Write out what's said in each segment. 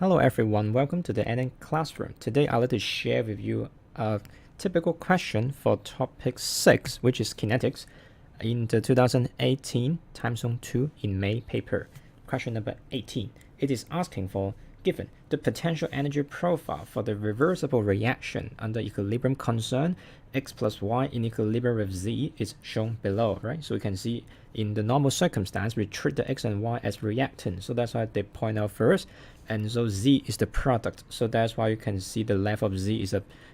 Hello everyone, welcome to the NN Classroom. Today I'd like to share with you a typical question for topic 6, which is kinetics, in the 2018 Time Zone 2 in May paper. Question number 18. It is asking for, given the potential energy profile for the reversible reaction under equilibrium concern, x plus y in equilibrium with z is shown below, right? So we can see in the normal circumstance, we treat the x and y as reactants. So that's why they point out first. And so z is the product. So that's why you can see the length of z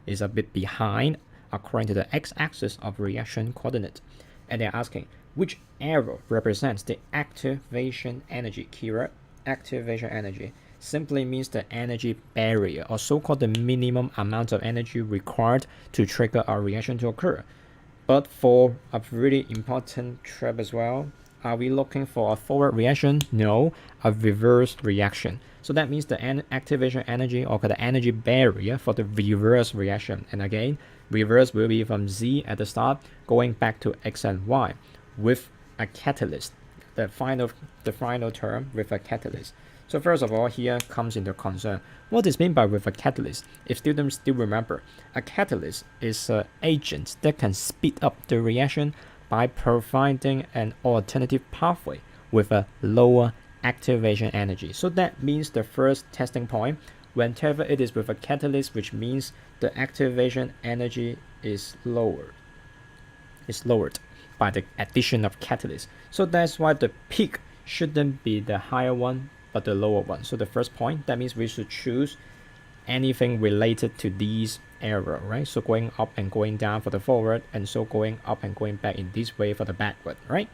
is a bit behind according to the x-axis of reaction coordinate. And they're asking which arrow represents the activation energy. Keyword activation energy simply means the energy barrier, or so-called the minimum amount of energy required to trigger a reaction to occur. But for a really important trap as well, are we looking for a forward reaction? No, a reverse reaction. So that means the activation energy, or the energy barrier for the reverse reaction. And again, reverse will be from z at the start going back to x and y with a catalyst. The final term with a catalyst. So first of all, here comes into concern. What is meant by with a catalyst? If students still remember, a catalyst is an agent that can speed up the reaction by providing an alternative pathway with a lower activation energy. So that means the first testing point, whenever it is with a catalyst, which means the activation energy is lowered by the addition of catalyst. So that's why the peak shouldn't be the higher one, but the lower one. So the first point, that means we should choose anything related to these arrow, right? So going up and going down for the forward, and so going up and going back in this way for the backward, right?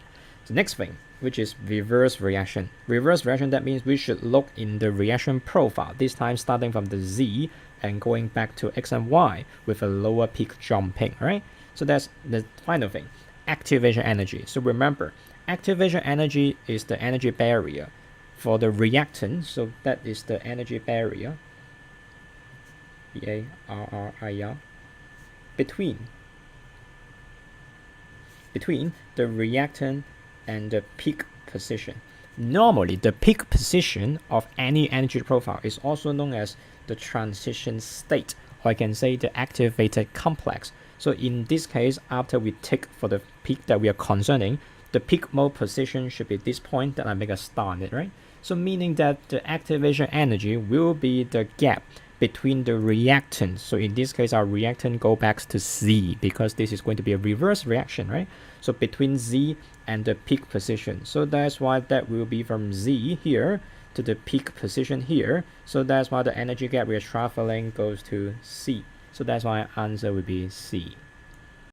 The next thing, which is reverse reaction. Reverse reaction, that means we should look in the reaction profile, this time starting from the z and going back to x and y with a lower peak jumping, right? So that's the final thing, activation energy. So remember, activation energy is the energy barrier for the reactant. So that is the energy barrier, B-A-R-R-I-R, between the reactant and the peak position. Normally, the peak position of any energy profile is also known as the transition state, or I can say the activated complex. So in this case, after we take for the peak that we are concerning, the peak mode position should be this point that I make a star on it, right? So meaning that the activation energy will be the gap between the reactant. So in this case, our reactant go back to Z, because this is going to be a reverse reaction, right? So between Z and the peak position. So that's why that will be from Z here to the peak position here. So that's why the energy gap we are traveling goes to C. So that's why answer will be C.